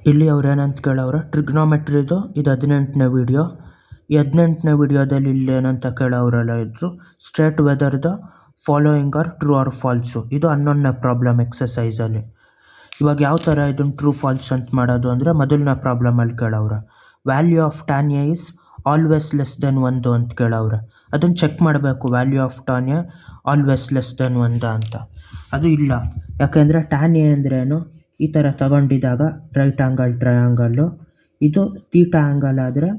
ಇಲ್ಲಿ ಅವ್ರು ಏನಂತ ಕೇಳವ್ರೆ, ಟ್ರಿಗ್ನೋಮೆಟ್ರಿದು ಇದು 18ನೇ ವಿಡಿಯೋ. ಈ 18ನೇ ವಿಡಿಯೋದಲ್ಲಿ ಇಲ್ಲಿ ಏನಂತ ಕೇಳೋರೆಲ್ಲ ಇದ್ರು, state whether the following are true or falls. ಇದು 11ನೇ ಪ್ರಾಬ್ಲಮ್ ಎಕ್ಸಸೈಸಲ್ಲಿ. ಇವಾಗ ಯಾವ ಥರ ಇದನ್ನು ಟ್ರೂ ಫಾಲ್ಸ್ ಅಂತ ಮಾಡೋದು ಅಂದರೆ, ಮೊದಲನೇ ಪ್ರಾಬ್ಲಮಲ್ಲಿ ಕೇಳವ್ರೆ value of tan A is always less than 1 ಅಂತ ಕೇಳವ್ರೆ. ಅದನ್ನು ಚೆಕ್ ಮಾಡಬೇಕು, value of tan A always less than 1 ಅಂತ. ಅದು ಇಲ್ಲ, ಯಾಕೆಂದರೆ tan A ಅಂದ್ರೇನು, ಈ ಥರ ತಗೊಂಡಿದ್ದಾಗ ರೈಟ್ ಆ್ಯಂಗಲ್ ಟ್ರಯಾಂಗಲ್ಲು, ಇದು ತೀಟಾ ಆ್ಯಂಗಲ್ ಆದರೆ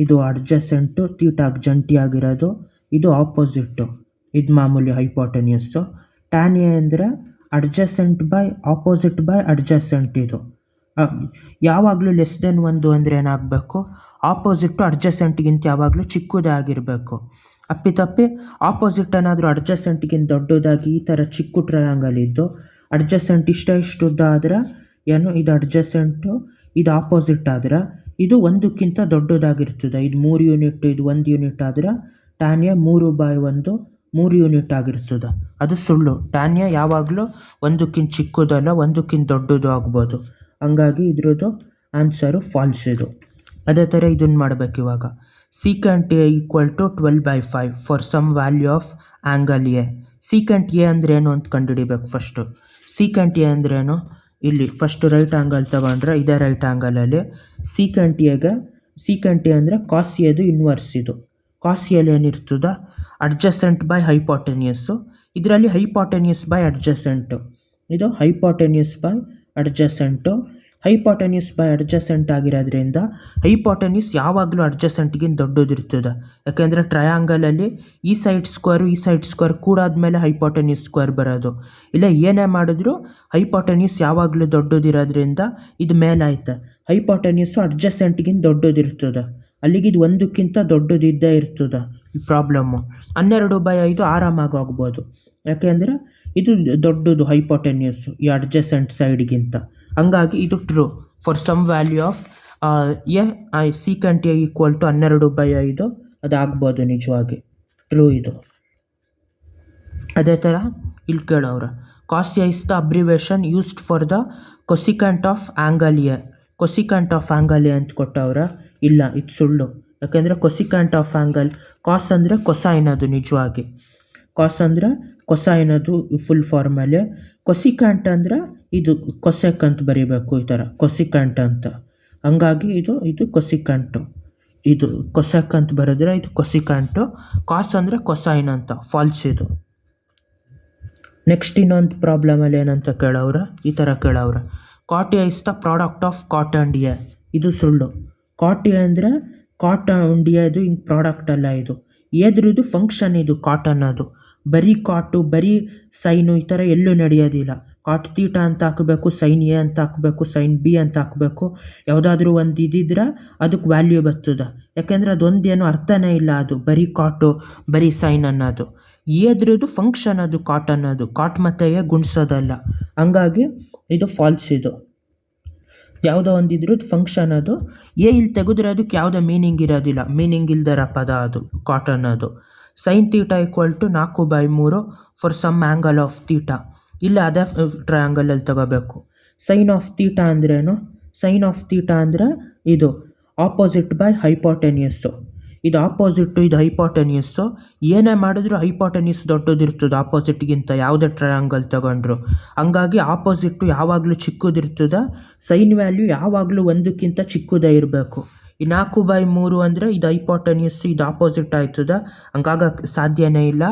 ಇದು ಅಡ್ಜಸೆಂಟು, ತೀಟಾಗೆ ಜಂಟಿಯಾಗಿರೋದು, ಇದು ಆಪೋಸಿಟ್ಟು, ಇದು ಮಾಮೂಲಿ ಹೈಪೋಟೆನ್ಯೂಸು. tan A ಅಂದರೆ adjacent by opposite by adjacent. ಇದು ಯಾವಾಗಲೂ ಲೆಸ್ ದೆನ್ 1 ಅಂದರೆ ಏನಾಗಬೇಕು, ಆಪೋಸಿಟ್ಟು ಅಡ್ಜಸೆಂಟ್ಗಿಂತ ಯಾವಾಗಲೂ ಚಿಕ್ಕದೇ ಆಗಿರಬೇಕು. ಅಪ್ಪಿತಪ್ಪಿ ಆಪೋಸಿಟ್ ಏನಾದರೂ ಅಡ್ಜಸೆಂಟ್ಗಿಂತ ದೊಡ್ಡದಾಗಿ ಈ ಥರ ಚಿಕ್ಕ ಟ್ರಯಾಂಗಲ್ ಇದ್ದು, ಅಡ್ಜಸೆಂಟ್ ಇಷ್ಟು ಉದ್ದ ಆದರೆ ಏನು, ಇದು ಅಡ್ಜಸೆಂಟು, ಇದು ಆಪೋಸಿಟ್ ಆದರೆ ಇದು 1ಕ್ಕಿಂತ ದೊಡ್ಡದಾಗಿರ್ತದೆ. ಇದು 3 ಯೂನಿಟ್, ಇದು 1 ಯೂನಿಟ್ ಆದರೆ tan A 3/1 3 ಯೂನಿಟ್ ಆಗಿರ್ತದೆ. ಅದು ಸುಳ್ಳು. tan A ಯಾವಾಗಲೂ 1ಕ್ಕಿಂತ ಚಿಕ್ಕದಲ್ಲ, 1ಕ್ಕಿಂತ ದೊಡ್ಡದು ಆಗ್ಬೋದು. ಹಂಗಾಗಿ ಇದ್ರದ್ದು ಆನ್ಸರು ಫಾಲ್ಸ್ ಇದು. ಅದೇ ಥರ ಇದನ್ನು ಮಾಡಬೇಕು ಇವಾಗ. Secant A equal to 12/5 for some value of angle A. Secant A ಅಂದ್ರೇನು ಅಂತ ಕಂಡುಹಿಡಿಬೇಕು ಫಸ್ಟು. ಸೀಕೆಂಟ್ A ಅಂದ್ರೇನು, ಇಲ್ಲಿ ಫಸ್ಟು ರೈಟ್ ಆ್ಯಂಗಲ್ ತಗೊಂಡ್ರೆ ಇದೇ ರೈಟ್ ಆ್ಯಂಗಲಲ್ಲಿ ಸೀಕೆಂಟ್ A ಅಂದರೆ ಕಾಸ್ ಎದು ಇನ್ವರ್ಸ್. ಇದು ಕಾಸ್ ಎಲ್ಲಿ ಏನಿರ್ತದೆ, ಅಡ್ಜಸೆಂಟ್ ಬೈ ಹೈಪೋಟೆನ್ಯೂಸು. ಇದರಲ್ಲಿ ಹೈಪೋಟೆನ್ಯೂಸ್ ಬೈ ಅಡ್ಜಸೆಂಟು, ಇದು hypotenuse by adjacent. Hypotenuse by adjacent ಆಗಿರೋದ್ರಿಂದ ಹೈಪೋಟೆನ್ಯೂಸ್ ಯಾವಾಗಲೂ ಅಡ್ಜಸೆಂಟ್ಗಿಂತ ದೊಡ್ಡದಿರ್ತದೆ. ಯಾಕೆಂದರೆ ಟ್ರಯಾಂಗಲಲ್ಲಿ ಈ ಸೈಡ್ ಸ್ಕ್ವೇರ್ ಕೂಡಾದ್ಮೇಲೆ ಹೈಪೋಟೆನ್ಯೂಸ್ ಸ್ಕ್ವೇರ್ ಬರೋದು. ಇಲ್ಲ ಏನೇ ಮಾಡಿದ್ರು ಹೈಪೋಟೆನ್ಯೂಸ್ ಯಾವಾಗಲೂ ದೊಡ್ಡದಿರೋದ್ರಿಂದ ಇದು ಮೇಲಾಯ್ತೆ. ಹೈಪೋಟೆನ್ಯೂಸು ಅಡ್ಜಸೆಂಟ್ಗಿಂತ ದೊಡ್ಡದಿರ್ತದೆ, ಅಲ್ಲಿಗೆ ಇದು 1ಕ್ಕಿಂತ ದೊಡ್ಡದಿದ್ದೇ ಇರ್ತದೆ. ಈ ಪ್ರಾಬ್ಲಮ್ಮು 12/5 ಆರಾಮಾಗಿ ಹೋಗ್ಬೋದು, ಯಾಕೆಂದರೆ ಇದು ದೊಡ್ಡದು ಹೈಪೋಟೆನ್ಯೂಸು ಈ ಅಡ್ಜಸೆಂಟ್ ಸೈಡ್ಗಿಂತ. ಹಂಗಾಗಿ ಇದು true for some value of secant A equal to 12/5. ಅದಾಗ್ಬೋದು ನಿಜವಾಗಿ, ಟ್ರೂ ಇದು. ಅದೇ ಥರ ಇಲ್ಲಿ ಕೇಳೋರು, cos A is the abbreviation used for the cosecant of angle A. Cosecant of angle A ಅಂತ ಕೊಟ್ಟವ್ರ. ಇಲ್ಲ, ಇದು ಸುಳ್ಳು. ಯಾಕೆಂದರೆ ಕೊಸಿಕೆಂಟ್ ಆಫ್ ಆ್ಯಂಗಲ್, ಕಾಸ್ ಅಂದರೆ ಕೊಸೈನ್, ಅದು ನಿಜವಾಗಿ ಕಾಸ್ ಅಂದರೆ ಕೊಸೈನ್, ಅದು ಫುಲ್ ಫಾರ್ಮಲ್ಲಿ. ಕೊಸಿಕೆಂಟ್ ಅಂದರೆ ಇದು ಕೊಸೆಕ್ ಅಂತ ಬರೀಬೇಕು, ಈ ಥರ ಕೊಸಿಕೆಂಟ್ ಅಂತ. ಹಂಗಾಗಿ ಇದು ಕೊಸಿಕೆಂಟು, ಇದು ಕೊಸೆಕ್ ಅಂತ ಬರೆದ್ರೆ ಇದು ಕೊಸಿಕೆಂಟು. ಕಾಸ್ ಅಂದರೆ ಕೊಸೈನ್ ಅಂತ, ಫಾಲ್ಸ್ ಇದು. ನೆಕ್ಸ್ಟ್ ಇನ್ನೊಂದು ಪ್ರಾಬ್ಲಮಲ್ಲಿ ಏನಂತ ಕೇಳವ್ರೆ, ಈ ಥರ ಕೇಳವ್ರೆ, cot A is the product of cot and A. ಇದು ಸುಳ್ಳು. ಕಾಟ್ A ಅಂದರೆ ಕಾಟ್ ಆ್ಯಂಡ್ A ಇದು ಹಿಂಗೆ ಪ್ರಾಡಕ್ಟ್ ಅಲ್ಲ. ಇದು ಎದ್ರದ್ದು ಫಂಕ್ಷನ್, ಇದು ಕಾಟ್ ಅನ್ನೋದು. ಬರೀ ಕಾಟು, ಬರೀ ಸೈನು ಈ ಥರ ಎಲ್ಲೂ ನಡೆಯೋದಿಲ್ಲ. ಕಾಟ್ ತೀಟಾ ಅಂತ ಹಾಕಬೇಕು, ಸೈನ್ A ಅಂತ ಹಾಕಬೇಕು, ಸೈನ್ B ಅಂತ ಹಾಕಬೇಕು. ಯಾವುದಾದ್ರೂ ಒಂದು ಇದ್ದಿದ್ರೆ ಅದಕ್ಕೆ ವ್ಯಾಲ್ಯೂ ಬರ್ತದೆ. ಯಾಕೆಂದರೆ ಅದೊಂದೇನು ಅರ್ಥನೇ ಇಲ್ಲ, ಅದು ಬರೀ ಕಾಟು ಬರೀ ಸೈನ್ ಅನ್ನೋದು. ಎದ್ರದ್ದು ಫಂಕ್ಷನ್ ಅದು ಕಾಟ್ ಅನ್ನೋದು, ಕಾಟ್ ಮತ್ತು A ಗುಣಿಸೋದಲ್ಲ. ಹಂಗಾಗಿ ಇದು ಫಾಲ್ಸ್ ಇದು. ಯಾವುದೋ ಒಂದಿದ್ರದ್ದು ಫಂಕ್ಷನ್ ಅದು. A ಇಲ್ಲಿ ತೆಗೆದ್ರೆ ಅದಕ್ಕೆ ಯಾವುದೇ ಮೀನಿಂಗ್ ಇರೋದಿಲ್ಲ, ಮೀನಿಂಗ್ ಇಲ್ದಿರ ಪದ ಅದು ಕಾಟ್ ಅನ್ನೋದು. Sine theta equal to 4/3 for some angle of theta. ಇಲ್ಲ ಅದೇ ಟ್ರಯಾಂಗಲಲ್ಲಿ ತಗೋಬೇಕು. ಸೈನ್ ಆಫ್ ತೀಟಾ ಅಂದ್ರೇನು, ಸೈನ್ ಆಫ್ ತೀಟಾ ಅಂದರೆ ಇದು ಆಪೋಸಿಟ್ ಬೈ ಹೈಪೋಟೆನ್ಯೂಸು. ಇದು ಆಪೋಸಿಟ್ಟು, ಇದು ಹೈಪೋಟೆನ್ಯೂಸು. ಏನೇ ಮಾಡಿದ್ರು ಹೈಪೋಟೆನ್ಯೂಸ್ ದೊಡ್ಡದಿರ್ತದೆ ಆಪೋಸಿಟ್ಗಿಂತ, ಯಾವುದೇ ಟ್ರಯಾಂಗಲ್ ತಗೊಂಡ್ರು. ಹಂಗಾಗಿ ಆಪೋಸಿಟ್ಟು ಯಾವಾಗಲೂ ಚಿಕ್ಕದಿರ್ತದೆ, ಸೈನ್ ವ್ಯಾಲ್ಯೂ ಯಾವಾಗಲೂ 1ಕ್ಕಿಂತ ಚಿಕ್ಕದೇ ಇರಬೇಕು. ಈ 4/3 ಅಂದರೆ ಇದು ಹೈಪೋಟೆನ್ಯೂಸ್, ಇದು ಆಪೋಸಿಟ್ ಆಯ್ತದೆ, ಹಂಗಾಗಕ್ಕೆ ಸಾಧ್ಯನೇ ಇಲ್ಲ.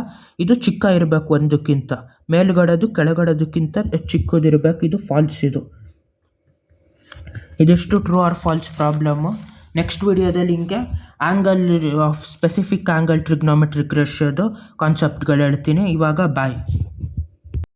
ಇದು ಚಿಕ್ಕ ಇರಬೇಕು 1ಕ್ಕಿಂತ, ಮೇಲ್ಗಡೆದು ಕೆಳಗಡೆದಕ್ಕಿಂತ ಚಿಕ್ಕದಿರಬೇಕು. ಇದು ಫಾಲ್ಸ್ ಇದು. ಇದಿಷ್ಟು true or false problem. Next ವಿಡಿಯೋದಲ್ಲಿ ಹಿಂಗೆ angle of specific angle trigonometric ರೇಷಿಯೋದು ಕಾನ್ಸೆಪ್ಟ್ಗಳು ಹೇಳ್ತೀನಿ. ಇವಾಗ ಬಾಯ್.